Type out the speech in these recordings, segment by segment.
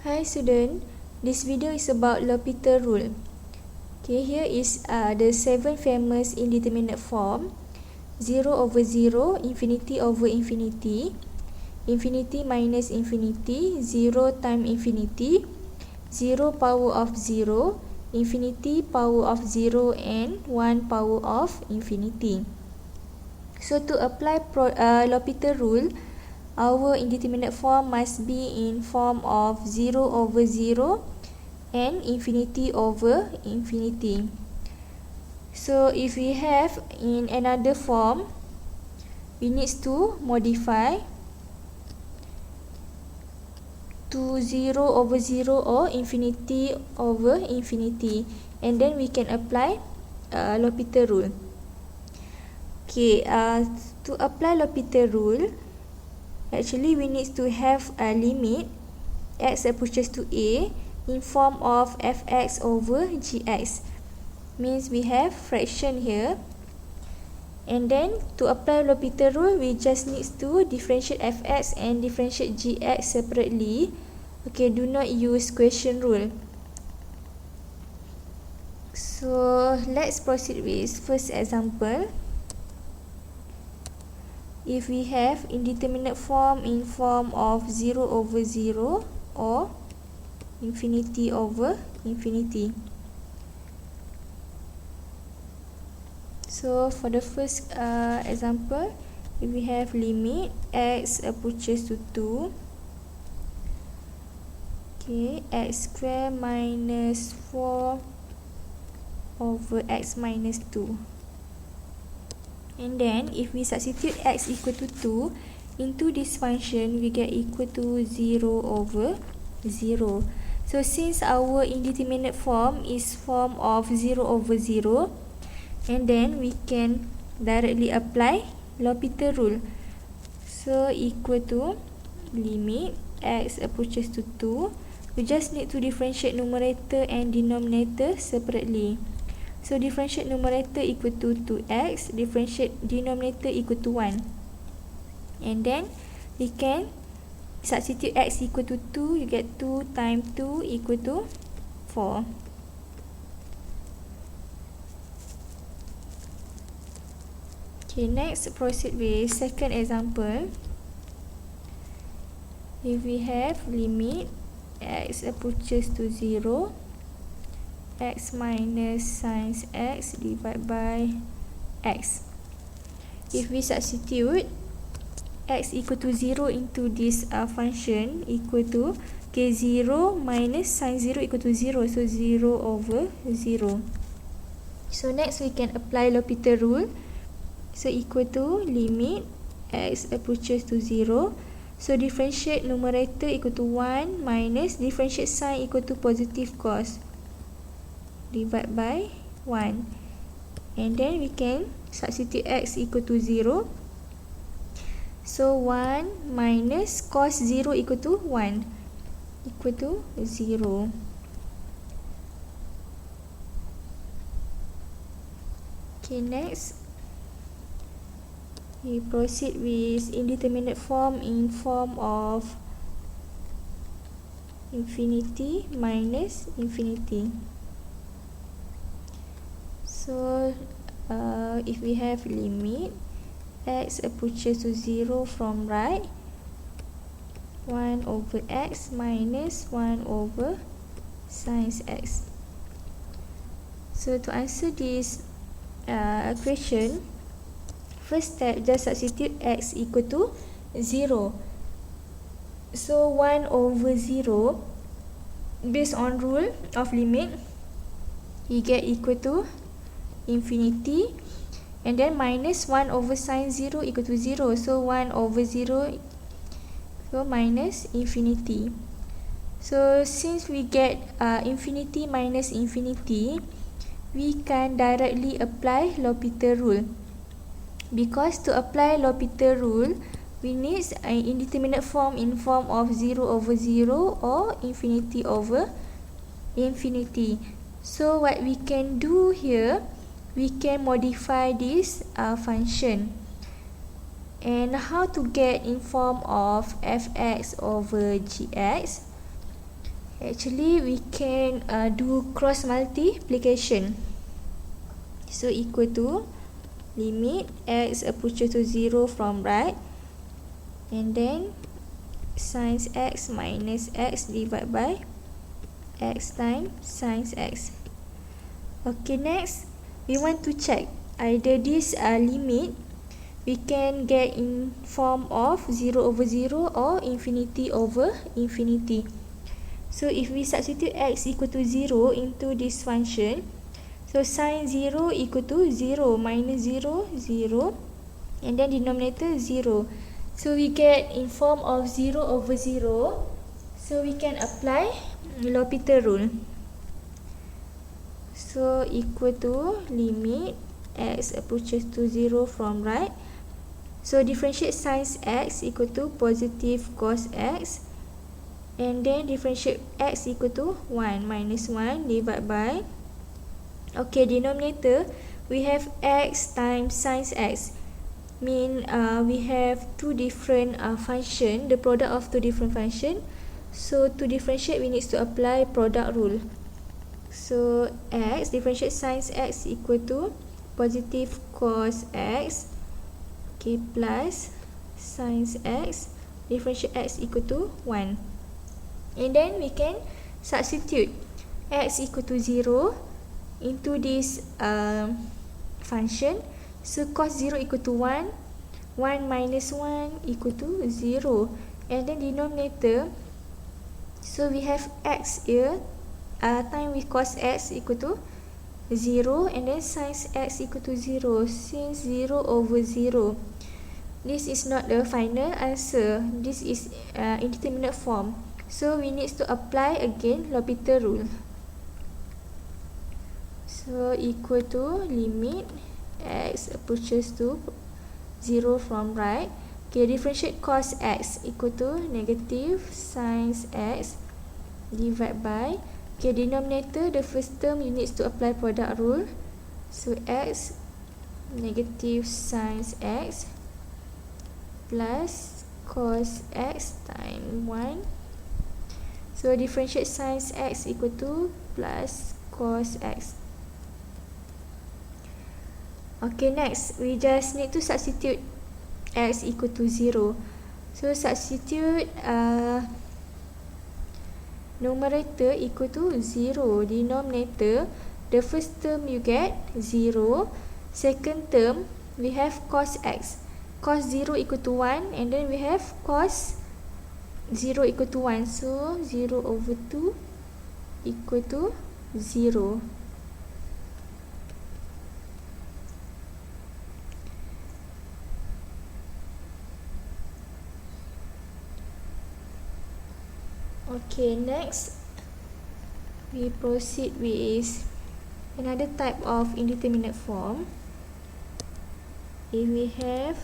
Hi student, this video is about L'Hopital rule. Okay, here is the 7 famous indeterminate form: 0 over 0, infinity over infinity, infinity minus infinity, 0 times infinity, 0 power of 0, infinity power of 0, and 1 power of infinity. So to apply L'Hopital rule, our indeterminate form must be in form of 0 over 0 and infinity over infinity. So if we have in another form, we need to modify to 0 over 0 or infinity over infinity, and then we can apply L'Hopital rule. Okay, to apply L'Hopital rule, actually we need to have a limit x approaches to a in form of fx over gx. Means we have fraction here, and then to apply L'Hopital rule, we just need to differentiate fx and differentiate gx separately. Okay, do not use quotient rule. So let's proceed with first example. If we have indeterminate form in form of 0 over 0 or infinity over infinity. So for the first example, if we have limit x approaches to 2, okay, x squared minus 4 over x minus 2. And then if we substitute x equal to 2 into this function, we get equal to 0 over 0. So since our indeterminate form is form of 0 over 0, and then we can directly apply L'Hopital rule. So equal to limit x approaches to 2. We just need to differentiate numerator and denominator separately. So differentiate numerator equal to 2x, differentiate denominator equal to 1. And then we can substitute x equal to 2, you get 2 times 2 equal to 4. Okay, next proceed with second example. If we have limit x approaches to 0, x minus sin x divided by x. If we substitute x equal to 0 into this function, equal to 0 minus sin 0 equal to 0, so 0 over 0. So next we can apply L'Hopital rule. So equal to limit x approaches to 0, so differentiate numerator equal to 1 minus differentiate sign equal to positive cos divided by 1. And then we can substitute x equal to 0. So 1 minus cos 0 equal to 1, equal to 0. Okay, next we proceed with indeterminate form in form of infinity minus infinity. So if we have limit x approaches to 0 from right, 1 over x minus 1 over sin x. So to answer this question, first step, just substitute x equal to 0. So 1 over 0, based on rule of limit, you get equal to infinity, and then minus 1 over sin 0 equal to 0, so 1 over 0, so minus infinity. So since we get infinity minus infinity, we can directly apply L'Hopital rule. Because to apply L'Hopital rule, we need an indeterminate form in form of 0 over 0 or infinity over infinity. So what we can do here, we can modify this function. And how to get in form of fx over gx? Actually, we can do cross multiplication. So equal to limit x approaches to 0 from right, and then sin x minus x divided by x times sin x. Okay, next we want to check either this limit we can get in form of 0 over 0 or infinity over infinity. So if we substitute x equal to 0 into this function, so sin 0 equal to 0 minus 0, 0, and then denominator 0. So we get in form of 0 over 0. So we can apply L'Hopital rule. So equal to limit x approaches to 0 from right. So differentiate sin x equal to positive cos x, and then differentiate x equal to 1 minus 1 divided by, okay, denominator we have x times sin x, mean we have two different function, the product of two different function. So to differentiate we need to apply product rule. So x differentiate sin x equal to positive cos x, okay, plus sin x differentiate x equal to 1. And then we can substitute x equal to 0 into this function. So cos 0 equal to 1, 1 minus 1 equal to 0, and then denominator, so we have x here time with cos x equal to 0, and then sin x equal to 0. Since 0 over 0, this is not the final answer, this is indeterminate form. So we need to apply again L'Hopital rule. So equal to limit x approaches to 0 from right. Okay, differentiate cos x equal to negative sin x divided by, okay, denominator, the first term you need to apply product rule. So x negative sin x plus cos x times 1. So differentiate sin x equal to plus cos x. Okay, next we just need to substitute x equal to 0. So substitute numerator equal to 0, denominator, the first term you get 0, second term we have cos x, cos 0 equal to 1, and then we have cos 0 equal to 1, so 0 over 2 equal to 0. Okay, next we proceed with another type of indeterminate form. If we have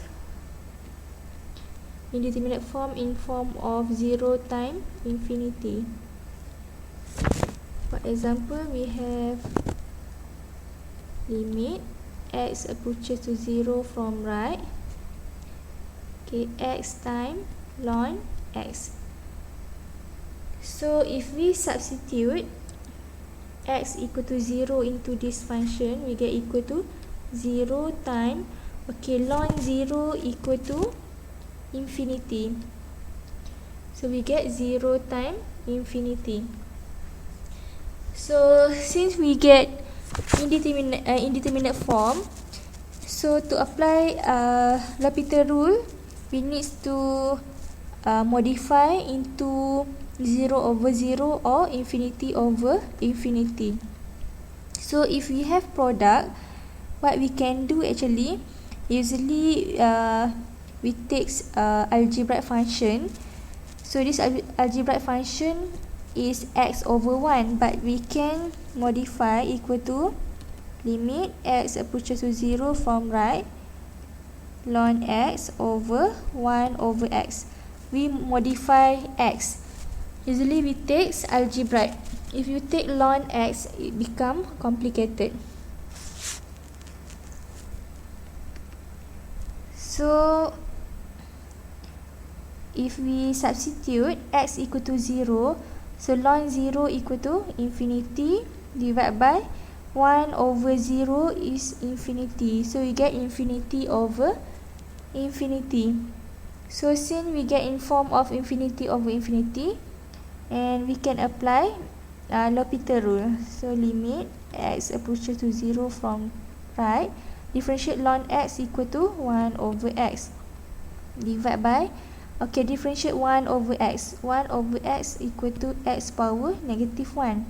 indeterminate form in form of 0 times infinity. For example, we have limit x approaches to 0 from right, okay, x times ln x. So if we substitute x equal to 0 into this function, we get equal to 0 times, okay, ln 0 equal to infinity. So we get 0 times infinity. So since we get indeterminate form, so to apply L'Hopital rule, we need to modify into 0 over 0 or infinity over infinity. So if we have product, what we can do actually, usually we take algebraic function. So this algebraic function is x over 1, but we can modify equal to limit x approaches to 0 from right, ln x over 1 over x. We modify x. Usually we take algebraic. If you take ln x, it become complicated. So if we substitute x equal to 0, So ln 0 equal to infinity divided by 1 over 0 is infinity. So we get infinity over infinity. So since we get in form of infinity over infinity, and we can apply L'Hopital rule. So limit x approaches to 0 from right, differentiate ln x equal to 1 over x divide by, okay, differentiate 1 over x. 1 over x equal to x power negative 1.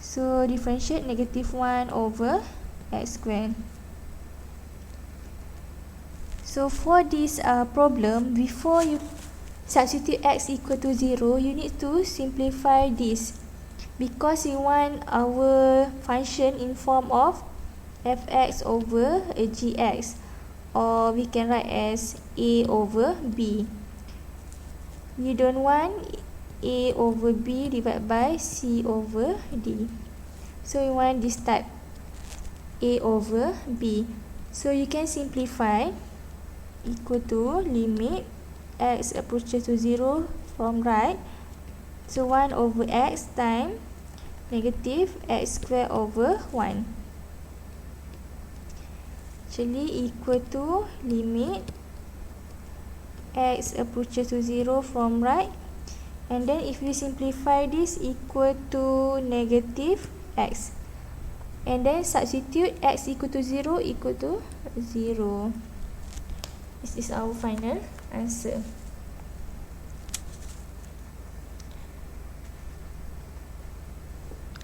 So differentiate negative 1 over x squared. So for this problem, before you substitute x equal to 0, you need to simplify this, because we want our function in form of fx over gx, or we can write as a over b. You don't want a over b divided by c over d. So we want this type, a over b. So you can simplify, equal to limit x approaches to 0 from right. So 1 over x times negative x squared over 1. Actually equal to limit x approaches to 0 from right, and then if you simplify this, equal to negative x, and then substitute x equal to 0 equal to 0. This is our final answer.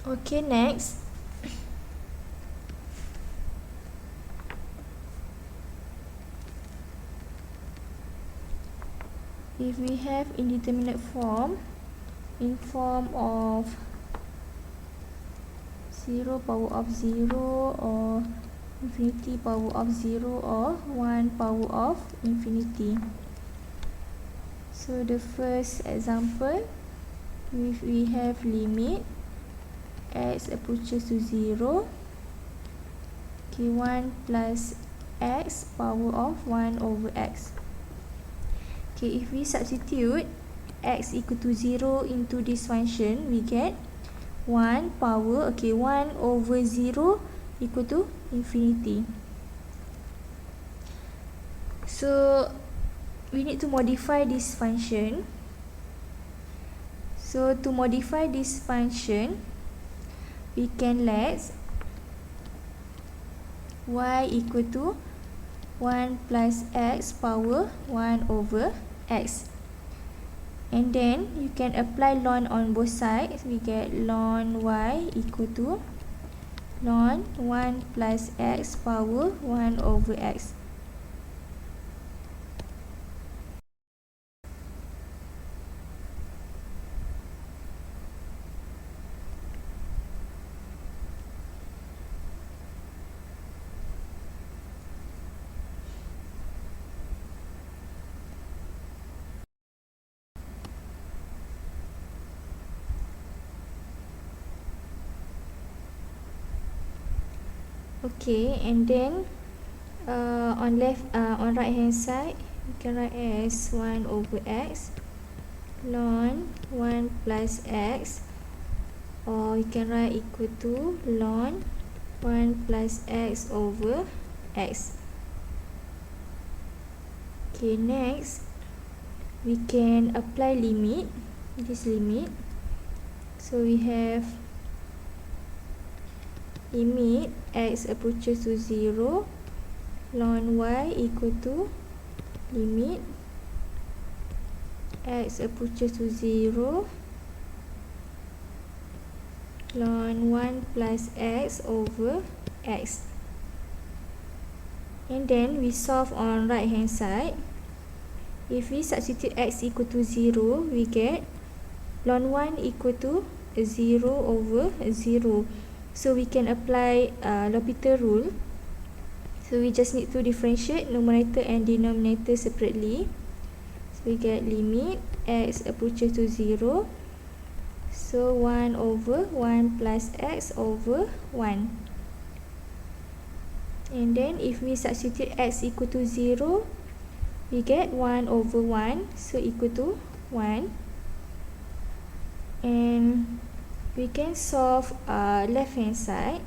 Okay, next. If we have indeterminate form in form of 0 power of 0, or infinity power of 0, or 1 power of infinity. So the first example, if we have limit x approaches to 0, okay, 1 plus x power of 1 over x. Okay, if we substitute x equal to 0 into this function, we get 1 power, okay, 1 over 0 equal to infinity. So we need to modify this function. So to modify this function, we can let y equal to 1 plus x power 1 over x, and then you can apply ln on both sides. We get ln y equal to ln 1 plus x power 1 over x. Okay, and then on right hand side, you can write as 1 over x ln 1 plus x, or you can write equal to ln 1 plus x over x. Okay, next we can apply limit, this limit. So we have limit x approaches to 0, ln y equal to limit x approaches to 0, ln 1 plus x over x. And then we solve on right hand side. If we substitute x equal to 0, we get ln 1 equal to 0 over 0. So we can apply L'Hopital rule. So we just need to differentiate numerator and denominator separately. So we get limit x approaches to 0. So 1 over 1 plus x over 1. And then if we substitute x equal to 0, we get 1 over 1. So equal to 1. and we can solve left hand side.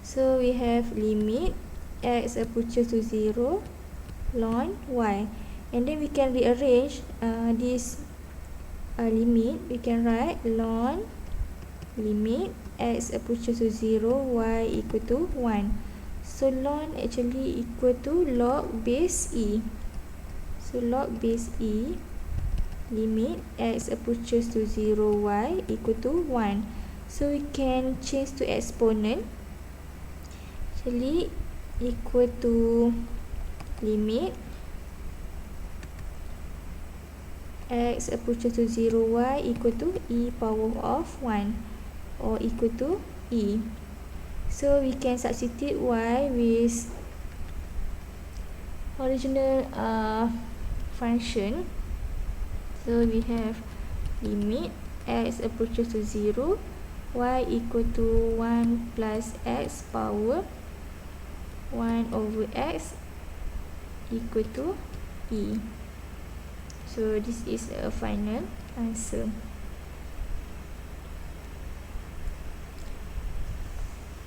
So we have limit x approaches to 0 ln y, and then we can rearrange this limit. We can write ln limit x approaches to 0 y equal to 1. So ln actually equal to log base e. So log base e limit x approaches to 0 y equal to 1. So we can change to exponent, actually equal to limit x approaches to 0 y equal to e power of 1 or equal to e. So we can substitute y with original function. So we have limit x approaches to 0 y equal to 1 plus x power 1 over x equal to e. So this is a final answer.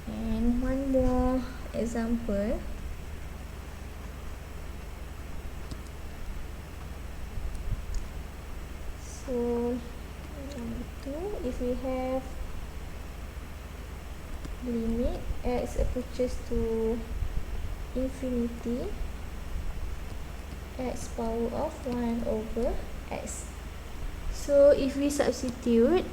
And one more example. So number 2, if we have limit x approaches to infinity x power of 1 over x. So if we substitute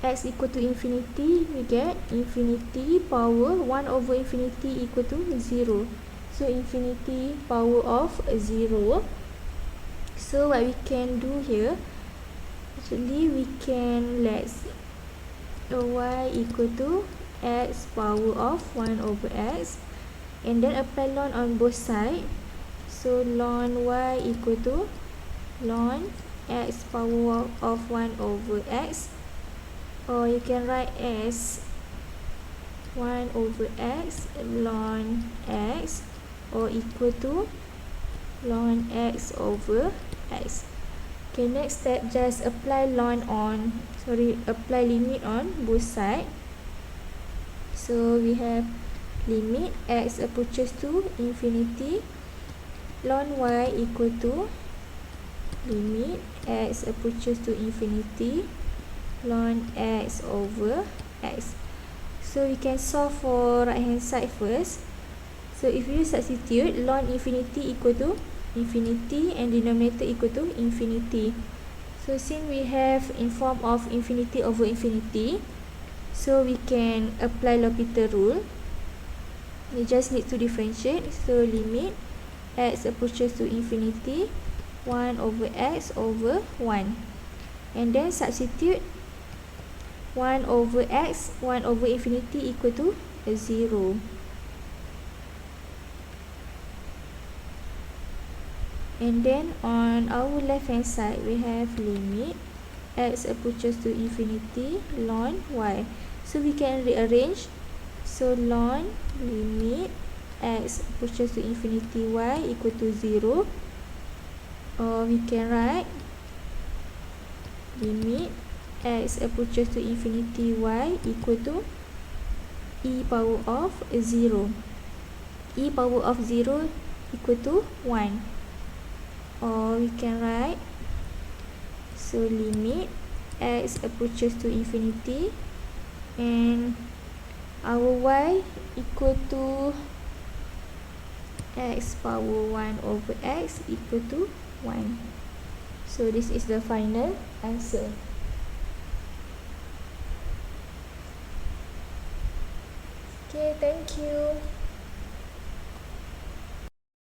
x equal to infinity, we get infinity power 1 over infinity equal to 0. So infinity power of 0. So what we can do here, actually we can let y equal to x power of 1 over x, and then apply ln on both sides. So ln y equal to ln x power of 1 over x, or you can write as 1 over x ln x, or equal to ln x over x. Okay, next step, just apply apply limit on both sides. So we have limit x approaches to infinity ln y equal to limit x approaches to infinity ln x over x. So we can solve for right hand side first. So if you substitute, ln infinity equal to infinity and denominator equal to infinity. So since we have in form of infinity over infinity, so we can apply L'Hopital rule. We just need to differentiate. So limit x approaches to infinity 1 over x over 1, and then substitute 1 over x 1 over infinity equal to 0. And then on our left hand side, we have limit x approaches to infinity ln y. So we can rearrange. So ln limit x approaches to infinity y equal to 0, or we can write limit x approaches to infinity y equal to e power of 0. E power of 0 equal to 1. Or we can write, so limit x approaches to infinity and our y equal to x power 1 over x equal to 1. So this is the final answer. Okay, thank you.